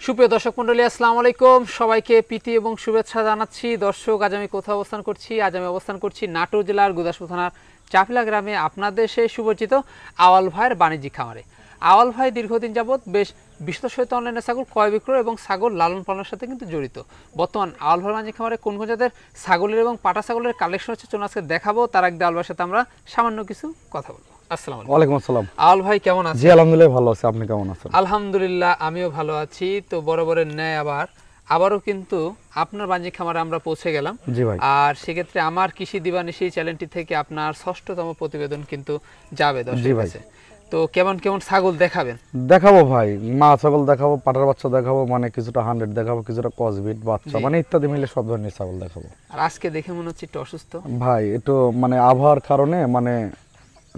সুপ্রিয় দর্শক মণ্ডলী, আসসালামু আলাইকুম। সবাইকে প্রীতি এবং শুভেচ্ছা জানাচ্ছি। দর্শক, আজ আমি কোথাও অবস্থান করছি? আজ আমি অবস্থান করছি নাটোর জেলার গুদাসপুর থানার চাপিলা গ্রামে, আপনাদের সেই সুপরিচিত আওয়াল ভাইয়ের বাণিজ্যিক খামারে। আওয়াল ভাই দীর্ঘদিন যাবৎ বেশ বিশ্বস্ত সহিত অনলাইনে ছাগল ক্রয় বিক্রয় এবং ছাগল লালন পালনের সাথে কিন্তু জড়িত। বর্তমান আওয়াল ভাইয়ের বাণিজ্যিক খামারে কোন কোন জাতের ছাগলের এবং পাটা ছাগলের কালেকশন হচ্ছে চলুন আজকে দেখাবো। তার আগে আওয়াল ভাইয়ের সাথে আমরা সামান্য কিছু কথা বলবো। আসসালামু আলাইকুম। ওয়ালাইকুম আসসালাম। আওয়াল ভাই কেমন আছেন? জি আলহামদুলিল্লাহ ভালো আছি, আপনি কেমন আছেন? আলহামদুলিল্লাহ আমিও ভালো আছি। তো বরাবরের ন্যায় আবারও কিন্তু আপনার বাণিজ্যিক খামারে আমরা পৌঁছে গেলাম। জি ভাই। আর সেক্ষেত্রে আমার কৃষি দিবানিশি চ্যানেলটি থেকে আপনার ৬ষ্ঠতম প্রতিবেদন কিন্তু যাবে দর্শকের কাছে। তো কেমন কেমন ছাগল দেখাবেন? দেখাবো ভাই, মা ছাগল দেখাবো, পাটার বাচ্চা দেখাবো, মানে কিছুটা 100 দেখাবো, কিছুটা কসবিট বাচ্চা, মানে ইত্যাদি মিলে সব ধরনের ছাগল দেখাবো। আর আজকে দেখে মনে হচ্ছে একটু অসুস্থ ভাই, একটু মানে আবহাওয়ার কারণে মানে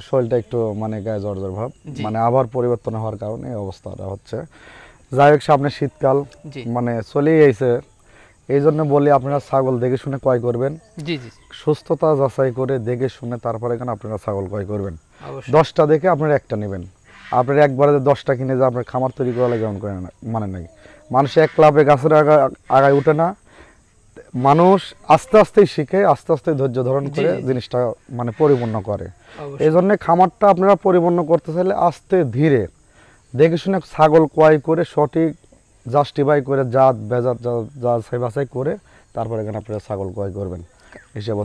শরীরটা একটু মানে গায়ে জ্বর জ্বর ভাব, মানে আবহাওয়ার পরিবর্তন হওয়ার কারণে এই অবস্থাটা হচ্ছে। যাই হোক, সামনে শীতকাল মানে চলেই আইছে, এই জন্য বলি আপনারা ছাগল দেখে শুনে ক্রয় করবেন। জি জি, সুস্থতা যাচাই করে দেখে শুনে তারপরে কেন আপনারা ছাগল ক্রয় করবেন। 10টা দেখে আপনারা একটা নেবেন। আপনার একবারে 10টা কিনে যে আপনার খামার তৈরি করা লাগে এমন করে মানে নাই। মানুষ এক লাভে গাছের আগায় উঠে না, মানুষ আস্তে আস্তেই শিখে, আস্তে আস্তে ধৈর্য ধারণ করে জিনিসটা মানে পরিপূর্ণ করে। এই জন্য খামারটা আপনারা পরিপূর্ণ করতে চাইলে আস্তে ধীরে দেখে শুনে ছাগল ক্রয় করে সঠিক জাস্টিফাই করে জাত বেজাত যাচাই বাছাই করে তারপরে এখানে আপনারা ছাগল ক্রয় করবেন।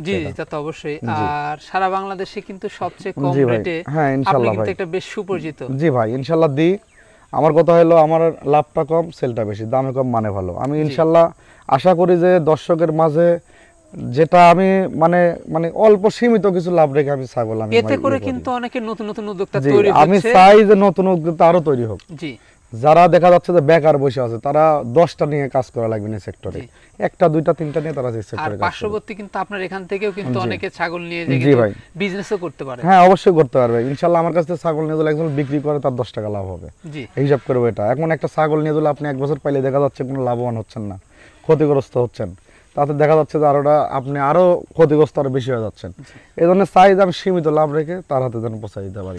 জি জি, তা তো অবশ্যই। আর সারা বাংলাদেশে কিন্তু সবচেয়ে কম রেটে, হ্যাঁ ইনশাআল্লাহ ভাই, একটা বেশ সুপরিচিত। জি ভাই, ইনশাআল্লাহ দিই। আমার কথা হলো আমার লাভটা কম, সেলটা বেশি, দামে কম, মানে ভালো। আমি ইনশাআল্লাহ আশা করি যে দর্শকের মাঝে যেটা আমি মানে মানে অল্প সীমিত কিছু লাভ রেখে আমি ছাগল আমি এতে করে কিন্তু অনেকে নতুন নতুন উদ্যোক্তা তৈরি হচ্ছে। আমি চাই যে নতুন উদ্যোক্তা আরো তৈরি হোক। জি, যারা দেখা যাচ্ছে যে বেকার বসে আছে তারা 10টা নিয়ে কাজ করা লাগবে না সেক্টরে, একটা দুইটা তিনটা নিয়ে তারা এই সেক্টরে কাজ করবে। আর পার্শ্ববর্তী কিন্তু আপনার এখান থেকেও কিন্তু অনেকে ছাগল নিয়ে যে বিজনেসও করতে পারে। হ্যাঁ অবশ্যই করতে পারবে ইনশাআল্লাহ। আমার কাছে ছাগল নিয়ে যদি একজন বিক্রি করে তার 10 টাকা লাভ হবে। জি, হিসাব করবে এটা। এখন একটা ছাগল নিয়ে যদি আপনি 1 বছর পাইলে দেখা যাচ্ছে কোনো লাভবান হচ্ছেন না, ক্ষতিগ্রস্ত হচ্ছেন, তাতে দেখা যাচ্ছে যে আরোটা আপনি আরো ক্ষতিগ্রস্ত আরো বেশি হয়ে যাচ্ছেন। এই জন্য চাই যে আমি সীমিত লাভ রেখে তার হাতে যেন পৌঁছে দিতে পারি।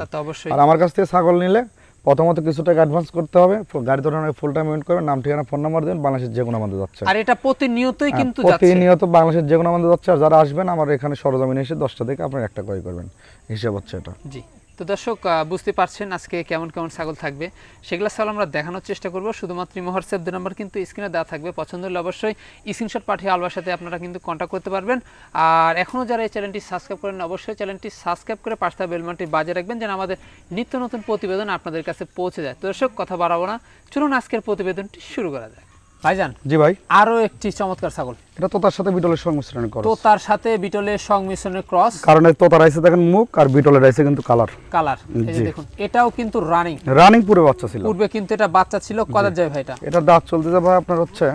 আর আমার কাছ থেকে ছাগল নিলে প্রথমত কিছু টাকা অ্যাডভান্স করতে হবে, গাড়ি ধরনের ফুল টাইম পেমেন্ট করবেন, নাম ঠিকানা ফোন নাম্বার দেবেন, বাংলাদেশের যে কোনো আমাদের যাচ্ছে। আর এটা প্রতিনিয়তই কিন্তু যাচ্ছে, প্রতিনিয়ত বাংলাদেশের যে কোনো আমাদের যাচ্ছে। আর যারা আসবেন আমার এখানে সরজমিনে এসে 10টা থেকে আপনারা একটা ক্রয় করবেন, হিসাব হচ্ছে এটা। জি, তো দর্শক বুঝতে পারছেন আজকে কেমন কেমন ছাগল থাকবে, সেগুলো ছাগল আমরা দেখানোর চেষ্টা করব। শুধুমাত্র হোয়াটসঅ্যাপ নাম্বার কিন্তু স্ক্রিনে দেওয়া থাকবে, পছন্দ হলে অবশ্যই স্ক্রিনশট পাঠিয়ে আলবার সাথে আপনারা কিন্তু কন্ট্যাক্ট করতে পারবেন। আর এখনও যারা এই চ্যানেলটি সাবস্ক্রাইব করেন অবশ্যই চ্যানেলটি সাবস্ক্রাইব করে পাশে থাকা বেল বাটনটি বাজিয়ে রাখবেন যেন আমাদের নিত্য নতুন প্রতিবেদন আপনাদের কাছে পৌঁছে যায়। তো দর্শক কথা বাড়াবো না, চলুন আজকের প্রতিবেদনটি শুরু করা যায়। ভাইজান, জি ভাই, আরো একটি চমৎকার ছাগল, এটা তোতার সাথে বিটলের সংমিশ্রণের ক্রস। তোতার সাথে বিটলের সংমিশ্রণের ক্রস। কারণ এই তোতার আইছে দেখেন মুখ, আর বিটলের আইছে কিন্তু কালার। এই যে দেখুন, এটাও কিন্তু রানিং পুরো বাচ্চা ছিল। পূর্বে কিন্তু এটা বাচ্চা ছিল। কত যায় ভাই এটা? এটা দাঁত চলতে যাবে আপনার হচ্ছে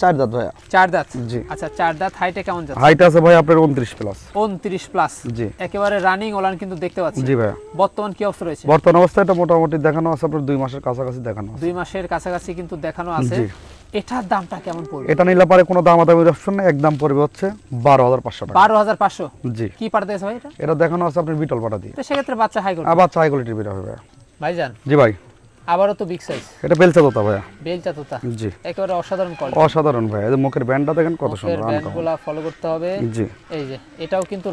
4 দাঁত ভাইয়া। 4 দাঁত? জি। আচ্ছা, 4 দাঁত। হাইটে কেমন যাচ্ছে? হাইট আছে ভাই আপনার 29 প্লাস। 29 প্লাস। জি, একেবারে রানিং ওলান কিন্তু দেখতে পাচ্ছি। জি ভাইয়া। বর্তমান কি অবস্থা রয়েছে? বর্তমান অবস্থা এটা মোটামুটি দেখানো আছে আপনার 2 মাসের কাছাকাছি দেখানো আছে। 2 মাসের কাছাকাছি কিন্তু দেখানো আছে। জি। এটার দামটা কেমন পড়বে? এটা নিলে পারে কোনো দামাদামির অপশন নাই, একদম পড়বে হচ্ছে 12500 টাকা। 12500? জি। কি পাটা দিয়েছে ভাই এটা? এটা দেখানো আছে আপনার বিটল পাটা দিয়ে। তো সেক্ষেত্রে বাচ্চা হাই কোয়ালিটি। বাচ্চা হাই কোয়ালিটির বের হবে ভাইজান। জি ভাই। আবারও তো বিগ সাইজ। এটা বেলচা তোতা ভাইয়া। বেলচা তোতা? জি। একেবারে অসাধারণ কোয়ালিটি। অসাধারণ ভাই, এই যে মুখের ব্যান্ডটা দেখেন কত সুন্দর। ব্যান্ডগুলো ফলো করতে হবে। জি। এই যে এটাও কিন্তু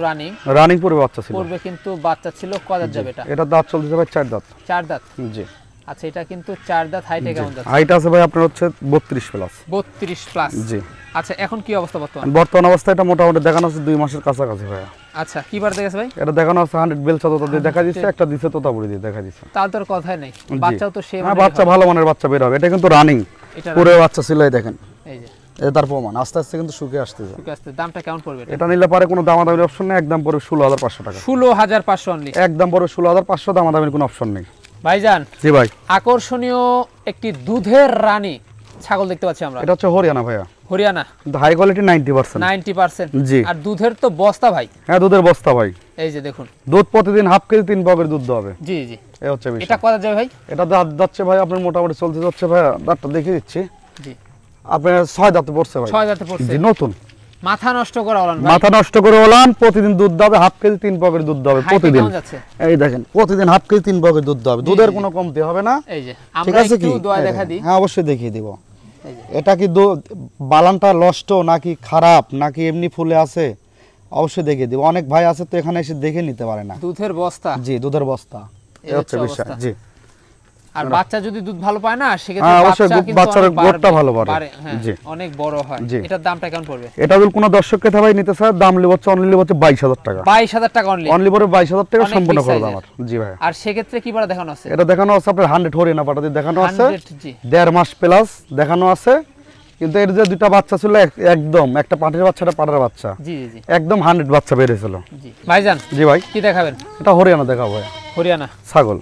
রানিং পূর্বে বাচ্চা ছিল। পূর্বে কিন্তু বাচ্চা ছিল। কত যাবে এটা? এটা দাঁত চলতে যাবে 4 দাঁত। 4 দাঁত? জি। আচ্ছা, এটা কিন্তু 4 দাঁত। হাইটে কেমন যাচ্ছে? হাইট আছে ভাই আপনার হচ্ছে 32 প্লাস। 32 প্লাস? জি। আচ্ছা, এখন কি অবস্থা বর্তমান? বর্তমান অবস্থা এটা মোটামুটি দেখানো আছে 2 মাসের কাছাকাছি ভাই। আচ্ছা, কি বার দেখেছে ভাই? এটা দেখানো আছে 100 বেলচা তোতা দিয়ে দেখা দিচ্ছে, একটা দিছে তোতাপুরি দিয়ে দেখা দিচ্ছে। তার তো কথাই নাই, বাচ্চাও তো সেম। হ্যাঁ, বাচ্চা ভালো মানের বাচ্চা বের হবে। এটা কিন্তু রানিং পুরো বাচ্চা ছিল, এই দেখেন। এই যে এটা তার প্রমাণ, আস্তে আস্তে কিন্তু শুকিয়ে আসতেছে। দামটা কেমন পড়বে? এটা নিলে পারে কোনো দামাদামির অপশন নেই, একদম পড়বে 16500 টাকা। 16500 অনলি? একদম পড়বে 16500, দামাদামির কোনো অপশন নেই ভাইজান। জি ভাই। আকর্ষণীয় একটি দুধের রানী ছাগল দেখতে পাচ্ছি আমরা। এটা হচ্ছে হরিয়ানা ভাইয়া। হরিয়ানা? High quality 90%। 90%? জি। আর দুধের তো বস্তা ভাই? হ্যাঁ, দুধের বস্তা ভাই। এই যে দেখুন, দুধ প্রতিদিন হাফ কেজি 3 পকের দুধ হবে। জি জি, এই হচ্ছে বিষয়। এটা কত যাবে ভাই? এটা দাঁত যাচ্ছে ভাই আপনার মোটামুটি চলতে যাচ্ছে ভাই, দাঁতটা দেখিয়ে দিচ্ছি। জি। আপনার 6 দাঁতে পড়ছে ভাই। 6 দাঁতে পড়ছে? জি, নতুন। মাথা নষ্ট করে ওলান ভাই। মাথা নষ্ট করে ওলান, প্রতিদিন দুধ দাবে হাফ কেজি 3 পকের দুধ দাবে প্রতিদিন। এই দেখেন, প্রতিদিন হাফ কেজি 3 পকের দুধ দাবে, দুধের কোনো কমতি হবে না। এই যে আমরা একটু দোয়া দেখা দিই। হ্যাঁ, অবশ্যই দেখিয়ে দিব। এই যে এটা কি বালানটা নষ্ট নাকি খারাপ নাকি এমনি ফুলে আছে অবশ্যই দেখে দিব। অনেক ভাই আছে তো এখানে এসে দেখে নিতে পারে না। দুধের বস্তা, জি দুধের বস্তা, এই হচ্ছে বিষয়। জি আর বাচ্চা যদি দুধ ভালো পায় না সেক্ষেত্রে বাচ্চার গোটটা ভালো বাড়ে, জি অনেক বড় হয়। এটার দামটা কেমন পড়বে? এটা যদি কোনো দর্শক ক্রেতা ভাই নিতে চায় দাম লিব হচ্ছে অনলি হচ্ছে 22000 টাকা। 22000 টাকা অনলি, অনলি পরে 22000 টাকা সম্পূর্ণ খরচ আমার। জি ভাই। আর সেক্ষেত্রে কি বাড়া দেখানো আছে? এটা দেখানো আছে আপনার 100 হরিয়ানা পাটাতে দেখানো আছে, 100 জি 1.5 মাস প্লাস দেখানো আছে। কিন্তু এর যে দুটো বাচ্চা ছিল একদম একটা পাটের বাচ্চা একটা পাটার বাচ্চা, জি জি একদম 100 বাচ্চা বেরিয়েছিল। জি ভাইজান। জি ভাই কি দেখাবেন? এটা হরিয়ানা দেখাবো ভাই। হরিয়ানা ছাগল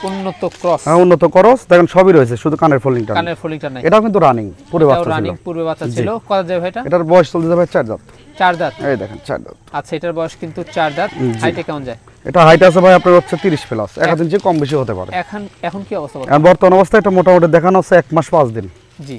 উন্নত ক্রস। হ্যাঁ উন্নত ক্রস, দেখেন সবই রয়েছে, শুধু কানের ফোল্ডিংটা নাই। এটাও কিন্তু রানিং পূর্বে বাচ্চা ছিল। রানিং পূর্বে বাচ্চা ছিল। কত যাবে ভাইটা? এটার বয়স চলতে যাবে 4 দাঁত। 4 দাঁত, এই দেখেন 4 দাঁত। আচ্ছা এটার বয়স কিন্তু 4 দাঁত। হাইটে কেমন যায়? এটা হাইট আছে ভাই আপনার হচ্ছে 30 প্লাস, 1 ইঞ্চি কম বেশি হতে পারে। এখন কি অবস্থা? বর্তমান অবস্থায় এটা মোটামুটি দেখানো আছে 1 মাস 5 দিন। জি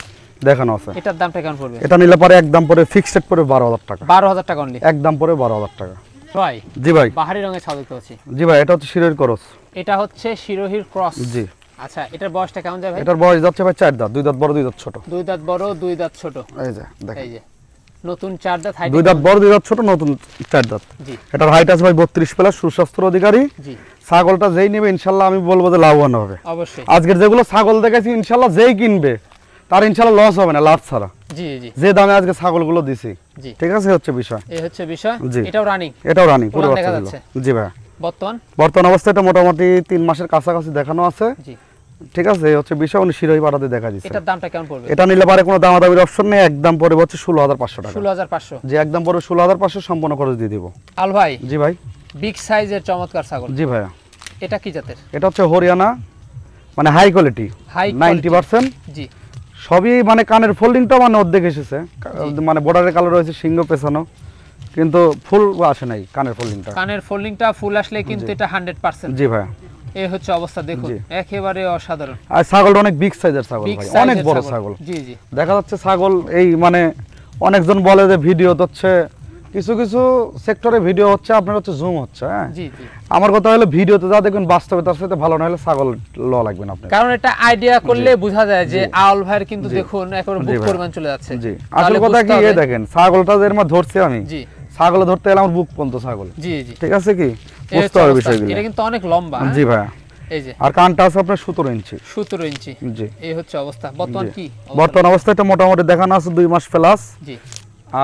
দেখানো আছে। এটার দামটা কেমন পড়বে? এটা নিলে পরে একদম পরে ফিক্সড রেট পড়বে 12000 টাকা। 12000 টাকা অনলি, একদম পরে 12000 টাকা। ভাই জি ভাই বাহারি রঙের ছাগল দেখতে পাচ্ছি। জি ভাই এটা হচ্ছে শিরোহির ক্রস। এটা হচ্ছে শিরোহির ক্রস। জি আচ্ছা এটার বয়সটা কেমন যায় ভাই? এটার বয়স যাচ্ছে ভাই 4 দাঁত, 2 দাঁত বড় 2 দাঁত ছোট। 2 দাঁত বড় 2 দাঁত ছোট। এই যে দেখেন, এই যে নতুন 4 দাঁত। হাইট 2 দাঁত বড় 2 দাঁত ছোট, নতুন 4 দাঁত। জি এটার হাইট আছে ভাই 32 প্লাস, সুস্বাস্থ্যের অধিকারী। জি ছাগলটা যেই নেবে ইনশাআল্লাহ আমি বলবো যে লাভবান হবে। অবশ্যই। আজকের যেগুলো ছাগল দেখাইছি ইনশাআল্লাহ যেই কিনবে তার ইনশাআল্লাহ লস হবে না, লাভ ছাড়া। জি জি যে দামে আজকে ছাগলগুলো দিছি। জি ঠিক আছে হচ্ছে বিষয়। এই হচ্ছে বিষয়। জি এটাও রানিং। এটাও রানিং পুরো দেখা বাচ্চা যাচ্ছে। ছিল। জি ভাই বর্তমান অবস্থায় এটা মোটামুটি 3 মাসের কাছাকাছি দেখানো আছে। জি ঠিক আছে এই হচ্ছে বিষয়। উনি শিরোহী পাটাতে দেখা দিচ্ছে। এটার দামটা কেমন পড়বে? এটা নিলে পারে কোনো দামাদামির অপশন নেই, একদম পড়বে হচ্ছে 16500 টাকা। 16500। জি একদম পড়বে 16500, সম্পূর্ণ খরচ দিয়ে দিব। আল ভাই। জি ভাই। বিগ সাইজের চমৎকার ছাগল। জি ভাইয়া। এটা কি জাতের? এটা হচ্ছে হরিয়ানা, মানে হাই কোয়ালিটি, 90%। জি সবই মানে কানের ফোল্ডিংটা মানে অর্ধেক এসেছে, মানে বর্ডারের কালার রয়েছে, সিংহ পেছানো, কিন্তু ফুল আসে নাই কানের ফোল্ডিংটা। কানের ফোল্ডিংটা ফুল আসলে কিন্তু এটা 100%। জি ভাই এই হচ্ছে অবস্থা, দেখুন একেবারে অসাধারণ। আর ছাগলটা অনেক বিগ সাইজের ছাগল ভাই, অনেক বড় ছাগল। জি জি দেখা যাচ্ছে ছাগল এই মানে অনেকজন বলে যে ভিডিও হচ্ছে, কিছু কিছু সেক্টরে ভিডিও হচ্ছে আপনার হচ্ছে জুম হচ্ছে। হ্যাঁ জি জি আমার কথা হলো ভিডিওতে যা দেখবেন বাস্তবে তার সাথে ভালো না হলে ছাগল ল লাগবে না আপনার। কারণ এটা আইডিয়া করলে বোঝা যায় যে আউল ভাইয়ের কিন্তু দেখুন একেবারে বুক পরিমাণ চলে যাচ্ছে। জি আসল কথা কি এই দেখেন ছাগলটা যে এর মধ্যে ধরছি আমি, জি ছাগল ধরতে এলাম আমার বুক পর্যন্ত ছাগল। জি জি ঠিক আছে কি বুঝতে হবে বিষয়গুলো। এটা কিন্তু অনেক লম্বা। জি ভাই। এই যে আর কানটা আছে আপনার 17 ইঞ্চি। 17 ইঞ্চি। জি এই হচ্ছে অবস্থা। বর্তমান কি বর্তমান অবস্থায় এটা মোটামুটি দেখানো আছে 2 মাস প্লাস। জি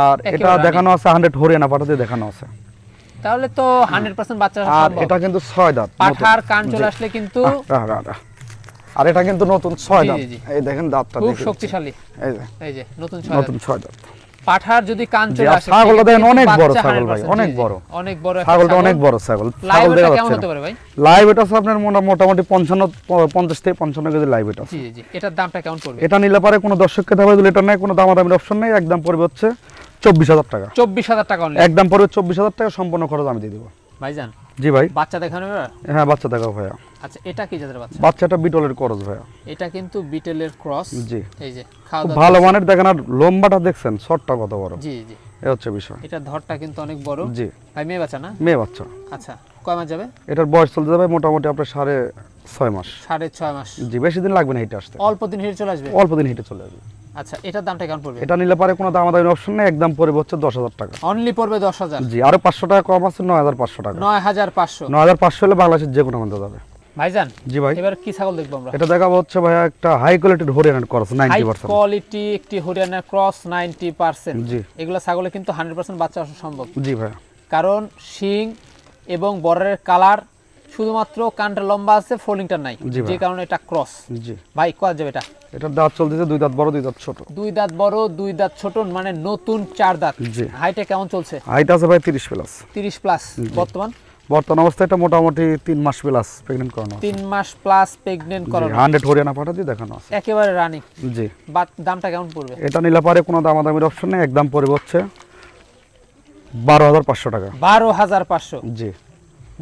আর এটা দেখানো আছে 100 হরিয়ানা পাঠাতে দেখানো আছে। তাহলে তো 100% বাচ্চা সম্ভব। আর এটা কিন্তু 6 দাঁত। পাঠার কান চলে আসলে কিন্তু আর এটা কিন্তু নতুন 6 দাঁত। এই দেখেন দাঁতটা খুব শক্তিশালী। এই যে নতুন 6 দাঁত। পাঠার যদি কান চলে আসে ছাগলটা দেখেন অনেক বড় ছাগল ভাই, অনেক বড়। অনেক বড় ছাগলটা অনেক বড় ছাগল। লাইভ এটা কেমন হতে পারে ভাই? লাইভ এটা আপনার মোটামুটি 50 থেকে 55 কেজি লাইভ এটা। জি জি এটার দামটা কেমন পড়বে? এটা নিলে পারে কোনো দর্শককে দাম দিলে এটা নাই, কোনো দামাদামির অপশন নাই, একদম পড়বে হচ্ছে 24000 টাকা। 24000 টাকা অনলি, একদম পড়বে 24000 টাকা, সম্পূর্ণ খরচ আমি দিয়ে দেব। ভাইজান জি ভাই। বাচ্চা দেখানো এবার? হ্যাঁ বাচ্চা দেখাও ভাইয়া। আচ্ছা এটা কি জাতের বাচ্চা? বাচ্চাটা বিটলের ক্রস ভাইয়া। এটা কিন্তু বিটলের ক্রস। জি এই যে খাওয়া দাওয়া ভালো মানের, দেখেন আর লম্বাটা দেখছেন শর্টটা কত বড়। জি জি এই হচ্ছে বিষয়। এটা ধরটা কিন্তু অনেক বড়। জি ভাই মেয়ে বাচ্চা না? মেয়ে বাচ্চা। আচ্ছা কয় মাস যাবে? এটার বয়স চলতে যাবে মোটামুটি আপনার 6.5 মাস। 6.5 মাস। জি বেশি দিন লাগবে না হিটে আসতে। অল্প দিন হিটে চলে আসবে? অল্প দিন হিটে চলে আসবে। আচ্ছা এটার দামটা কেমন পড়বে? এটা নিলে পারে কোনো দামাদামির অপশন নেই, একদম পড়বে হচ্ছে 10000 টাকা। অনলি পড়বে 10000? জি আরো 500 টাকা কম আছে, 9500 টাকা। 9500। 9500 হলে বাংলাদেশের যে কোনো মধ্যে যাবে। ভাইজান জি ভাই। এবার কি ছাগল দেখব আমরা? এটা দেখাবো হচ্ছে ভাইয়া একটা হাই কোয়ালিটির হরিয়ানার ক্রস 90%। হাই কোয়ালিটি একটি হরিয়ানা ক্রস 90%। জি এগুলা ছাগলে কিন্তু 100% বাচ্চা আসা সম্ভব। জি ভাই। কারণ শিং এবং বর্ডারের কালার, শুধুমাত্র কানটা লম্বা আছে, ফোল্ডিংটা নাই, যে কারণে এটা ক্রস। জি ভাই কত যাবে এটা? এটার দাঁত চলতেছে 2 দাঁত বড় 2 দাঁত ছোট। 2 দাঁত বড় 2 দাঁত ছোট, মানে নতুন 4 দাঁত। জি হাইটে কেমন চলছে? হাইট আছে ভাই 30 প্লাস। 30 প্লাস। বর্তমান অবস্থায় এটা মোটামুটি 3 মাস প্লাস প্রেগন্যান্ট করানো আছে। 3 মাস প্লাস প্রেগন্যান্ট করানো। 100 হরিয়ানা পাঠা দিয়ে দেখানো আছে। একেবারে রানিং। জি দামটা কেমন পড়বে? এটা নিলে পারে কোনো দামাদামির অপশন নেই, একদম পড়বে হচ্ছে 12500 টাকা। 12500। জি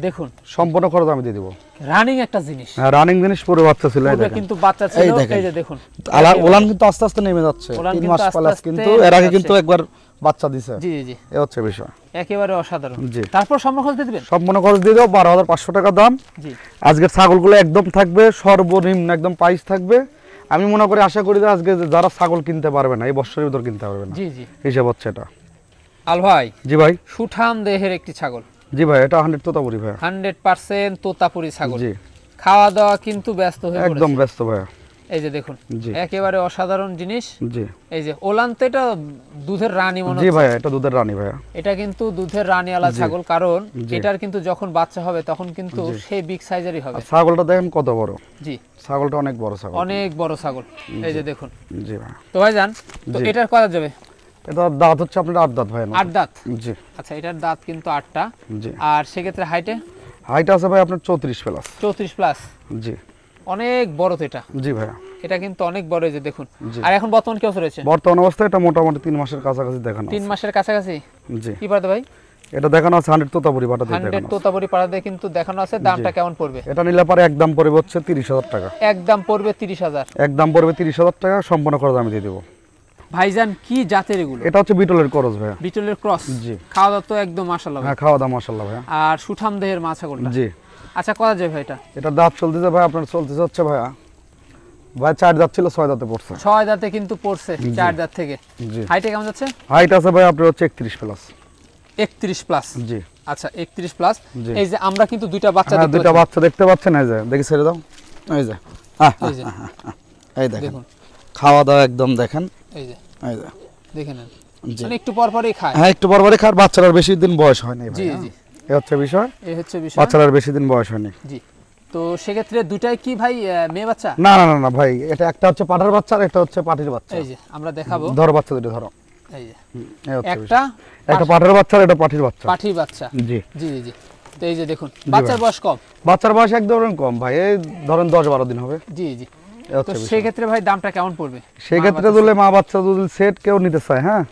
দেখুন সম্পূর্ণ খরচ আমি দিয়ে দেব। রানিং একটা জিনিস। হ্যাঁ রানিং জিনিস পুরো বাচ্চা ছিল, এই দেখেন কিন্তু বাচ্চা ছিল। এই যে দেখুন ওলান কিন্তু আস্তে আস্তে নেমে যাচ্ছে। 3 মাস প্লাস কিন্তু এর আগে কিন্তু একবার বাচ্চা দিছে। জি জি এই হচ্ছে বিষয়। একেবারে অসাধারণ। জি তারপর সম্পূর্ণ খরচ দিয়ে দিবেন? সম্পূর্ণ খরচ দিয়ে দেব 12500 টাকা দাম। জি আজকের ছাগলগুলো একদম থাকবে সর্বনিম্ন একদম প্রাইস থাকবে আমি মনে করি আশা করি যে আজকে যারা ছাগল কিনতে পারবে না এই বছরের ভিতর কিনতে পারবে না। জি জি, হিসাব হচ্ছে এটা। আল ভাই, জি ভাই, সুঠাম দেহের একটি ছাগল। জি ভাই, এটা 100 তোতাপুরি ভাই, 100% তোতাপুরি ছাগল। জি, খাওয়া দাওয়া কিন্তু ব্যস্ত হয়ে পড়েছে, একদম ব্যস্ত ভাই। এই যে দেখুন, জি, একেবারে অসাধারণ জিনিস। জি, এই যে ওলান তো এটা দুধের রানী মনে জি হচ্ছে। ভাই, এটা দুধের রানী ভাই, এটা কিন্তু দুধের রানীওয়ালা ছাগল, কারণ এটার কিন্তু যখন বাচ্চা হবে তখন কিন্তু সেই বিগ সাইজেরই হবে। ছাগলটা দেখেন কত বড়। জি, ছাগলটা অনেক বড় ছাগল, অনেক বড় ছাগল, এই যে দেখুন। জি ভাই। তো ভাইজান, তো এটার কত যাবে? এটা দাঁত হচ্ছে আপনার 8 দাঁত ভাই। 8 দাঁত? জি। আচ্ছা, এটার দাঁত কিন্তু 8টা। জি। আর সেক্ষেত্রে হাইটে? হাইট আছে ভাই আপনার 34 প্লাস। 34 প্লাস? জি। অনেক বড় তো এটা। জি ভাই, এটা কিন্তু অনেক বড়, এই যে দেখুন। আর এখন বর্তমান কি অবস্থা রয়েছে? বর্তমান অবস্থায় এটা মোটামুটি 3 মাসের কাছাকাছি দেখানো আছে। 3 মাসের কাছাকাছি? জি। কি পারতে ভাই? এটা দেখানো আছে 100 তোতাপুরি বাটা দিয়ে দেখানো 100 আছে। তোতাপুরি পাড়া দিয়ে কিন্তু দেখানো আছে। দামটা কেমন পড়বে? এটা নিলে পারে একদম পড়বে হচ্ছে 30,000 টাকা। একদম পড়বে 30,000? একদম পড়বে 30,000 টাকা, সম্পূর্ণ খরচ আমি দিয়ে দেব। ভাইজান, কি জাতের এগুলো? এটা হচ্ছে বিটলের ক্রস ভাই। বিটলের ক্রস? জি। খাওয়া দাওয়া তো একদম মাশাআল্লাহ। হ্যাঁ, খাওয়া দাওয়া মাশাআল্লাহ ভাই। আর সুঠাম দেহের মা ছাগলটা? জি। আচ্ছা, কত যাবে ভাই এটা? এটা দাঁত চলতেছে ভাই আপনার, চলতেছে হচ্ছে ভাই 4 দাঁত ছিল, 6 দাঁতে পড়ছে। 6 দাঁতে কিন্তু পড়ছে 4 দাঁত থেকে। জি। হাইটে কেমন যাচ্ছে? হাইট আছে ভাই আপনার হচ্ছে 31 প্লাস। 31 প্লাস? জি। আচ্ছা, 31 প্লাস। জি। এই যে আমরা কিন্তু দুইটা বাচ্চা হ্যাঁ, দেখতে দুইটা পাচ্ছি। বাচ্চা দেখতে পাচ্ছেন, এই যে দেখি ছেড়ে দাও, এই যে এই যে এই দেখেন, দেখুন, খাওয়া দাওয়া একদম দেখেন, এই যে এই যে দেখে নেন। জি। মানে একটু পর পরই খায়। হ্যাঁ, একটু বড় খার, বাচ্চার বেশি দিন বয়স হয়নি ভাই। জি জি, এই হচ্ছে বিষয়, এই হচ্ছে বিষয়। বাচ্চার বেশি দিন বয়স হয়নি। জি। তো সেক্ষেত্রে দুটাই কি ভাই মেয়ে বাচ্চা? না না না না ভাই, এটা একটা হচ্ছে পাঠার বাচ্চা আর একটা হচ্ছে পাটির বাচ্চা। এই যে আমরা দেখাবো, ধরো বাচ্চা দুটো ধরো, এই যে এই হচ্ছে একটা বিষয়। একটা পাঠার বাচ্চা আর একটা পাটির বাচ্চা। পাঠি বাচ্চা। জি জি জি জি। তো এই যে দেখুন, বাচ্চার বয়স কম? বাচ্চার বয়স একদম কম ভাই, এই ধরেন 10-12 দিন হবে। জি জি। এই তো হচ্ছে বিষয়। সেই ক্ষেত্রে ভাই দামটা কেমন পড়বে? সেই ক্ষেত্রে যদি মা বাচ্চা যদি সেট কেউ নিতে চায়, হ্যাঁ,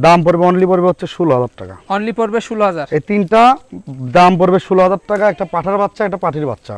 দাম পড়বে অনলি পড়বে হচ্ছে 16,000 টাকা। অনলি পড়বে 16,000? এই তিনটা দাম পড়বে 16,000 টাকা। একটা পাঠার বাচ্চা, একটা পাটির বাচ্চা।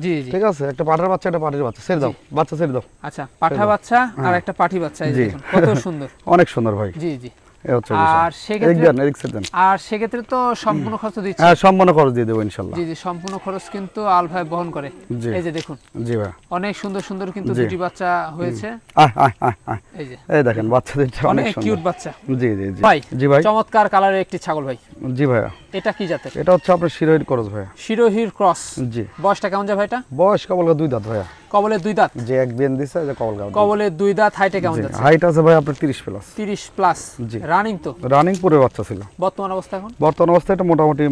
জি জি, ঠিক আছে, একটা পাঠার বাচ্চা, একটা পাটির বাচ্চা। ছেড়ে দাও বাচ্চা, ছেড়ে দাও। আচ্ছা, পাঠা বাচ্চা আর একটা পাঠি বাচ্চা, এই যে জি। দেখুন কত সুন্দর। অনেক সুন্দর ভাই। জি জি। এই হচ্ছে বিষয়। আর সেক্ষেত্রে দেন। আর সেক্ষেত্রে তো সম্পূর্ণ খরচ দিচ্ছে? হ্যাঁ, সম্পূর্ণ খরচ দিয়ে দেবো ইনশাআল্লাহ। জি জি, সম্পূর্ণ খরচ কিন্তু আল ভাই বহন করে। জি। এই যে দেখুন, জি ভাই, অনেক সুন্দর সুন্দর কিন্তু জি। দুটি বাচ্চা হয়েছে। আয় আয় আয় আয়, এই যে এই দেখেন বাচ্চা দুইটা অনেক অনেক সুন্দর। কিউট বাচ্চা। জি জি জি ভাই, জি ভাই, চমৎকার কালারের একটি ছাগল ভাই। জি ভাইয়া। এটা কি জাতের? এটা হচ্ছে আপনার শিরোহির খরচ ভাইয়া। শিরোহির ক্রস? জি। বয়সটা কেমন যায় ভাইটা? বয়স কেবল 2 দাঁত ভাইয়া। কবলে 2 দাঁত? যে এক বিয়ান দিছে, যে কবল গাব। কবলে 2 দাঁত। হাইটে কেমন যাচ্ছে? হাইট আছে ভাই আপনার 30 প্লাস। 30 প্লাস? জি। রানিং তো? রানিং পুরো বাচ্চা ছিল। বর্তমান অবস্থা এখন? বর্তমান অবস্থায় এটা মোটামুটি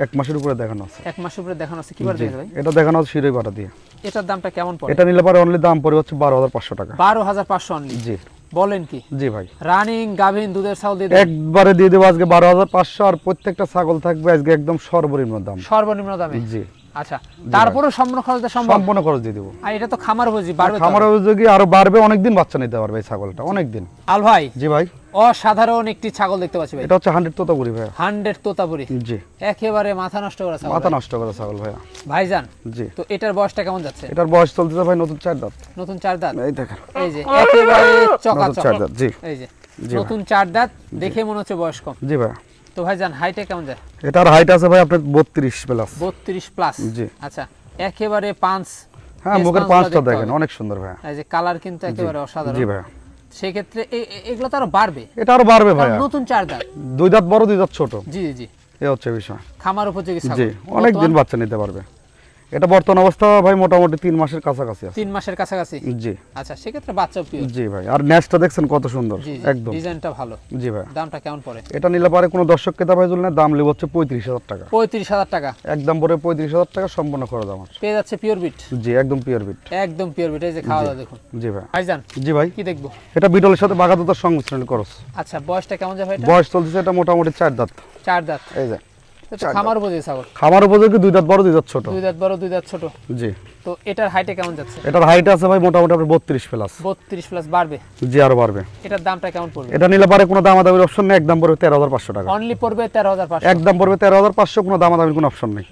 1 মাসের উপরে দেখানো আছে। 1 মাসের উপরে দেখানো আছে। কিবার জি। দেখে ভাই? এটা দেখানো আছে শিরোই বাটা দিয়ে। এটার দামটা কেমন পড়ে? এটা নিলে পরে অনলি দাম পড়বে হচ্ছে 12,500 টাকা। 12,500 অনলি? জি। বলেন কি? জি ভাই, রানিং গাভীন দুধের ছাগল দিয়ে দেন? একবারে দিয়ে দেবো আজকে 12,500। আর প্রত্যেকটা ছাগল থাকবে আজকে একদম সর্বনিম্ন দাম। সর্বনিম্ন দামে? জি। আচ্ছা, তারপরেও সম্পূর্ণ খরচটা সম্ভব? সম্পূর্ণ খরচ দিয়ে দেবো। আর এটা তো খামার বুঝি বাড়বে তো? খামার উপযোগী আরো বাড়বে, অনেকদিন বাচ্চা নিতে পারবে এই ছাগলটা, অনেকদিন। আল ভাই, জি ভাই, অসাধারণ একটি ছাগল দেখতে পাচ্ছি ভাই। এটা হচ্ছে 100 তোতাপুরি ভাইয়া। 100 তোতাপুরি? জি। একেবারে মাথা নষ্ট করা ছাগল মাথা ভাই। নষ্ট করা ছাগল ভাইয়া। ভাইজান, জি। তো এটার বয়সটা কেমন যাচ্ছে? এটার বয়স চলতেছে ভাই নতুন 4 দাঁত। নতুন 4 দাঁত? এই দেখেন, এই যে একেবারে নতুন চকাচক। 4 দাঁত। জি এই যে জি নতুন 4 দাঁত, দেখে মনে হচ্ছে বয়স কম। জি ভাইয়া। তো ভাইজান, হাইটে কেমন যায়? এটার হাইট আছে ভাই আপনার 32 প্লাস। 32 প্লাস? জি। আচ্ছা, একেবারে পাঁচ। হ্যাঁ, মুখের পাঁচটা দেখেন অনেক সুন্দর ভাইয়া। এই যে কালার কিন্তু একেবারে অসাধারণ। জি ভাইয়া। সেক্ষেত্রে এগুলো তো আরো বাড়বে? এটা আরো বাড়বে ভাইয়া। নতুন 4 দাঁত? 2 দাঁত বড়, 2 দাঁত ছোট। জি জি। এই হচ্ছে বিষয়। খামার উপযোগী ছাগল? জি, অনেক দিন বাচ্চা নিতে পারবে। এটা বর্তমান অবস্থা ভাই মোটামুটি 3 মাসের কাছাকাছি আছে। 3 মাসের কাছাকাছি? জি। আচ্ছা, সেক্ষেত্রে বাচ্চা পিওর? জি ভাই। আর নেস্টটা দেখছেন কত সুন্দর, জি জি, একদম। ডিজাইনটা ভালো। জি ভাই। দামটা কেমন পড়ে? এটা নিলে পারে কোনো দর্শক ক্রেতা ভাই জন্য দাম লিব হচ্ছে 35,000 টাকা। 35,000 টাকা? একদম পড়ে 35,000 টাকা, সম্পূর্ণ খরচ আমার। পেয়ে যাচ্ছে পিওর বিট? জি, একদম পিওর বিট। একদম পিওর বিট। এই যে খাওয়া দাওয়া দেখুন। জি ভাই। ভাইজান, জি ভাই, কি দেখবো? এটা বিটলের সাথে বাগাদুতার সংমিশ্রণ খরচ। আচ্ছা, বয়সটা কেমন যায় ভাই এটা? বয়স চলতেছে এটা মোটামুটি 4 দাঁত। 4 দাঁত? এই যে এটা তো খামার উপযোগী ছাগল? খামার উপযোগী, 2 দাঁত বড়, 2 দাঁত ছোট। 2 দাঁত বড়, 2 দাঁত ছোট? জি। তো এটার হাইটে কেমন যাচ্ছে? এটার হাইট আছে ভাই মোটামুটি আপনার 32 প্লাস। 32 প্লাস? বাড়বে? জি, আরো বাড়বে। এটার দামটা কেমন পড়বে? এটা নিলে পারে কোনো দামাদামির অপশন নেই, একদম পড়বে 13,500 টাকা। অনলি পড়বে 13,500? একদম পড়বে 13,500, কোনো দামাদামির কোনো অপশন নেই।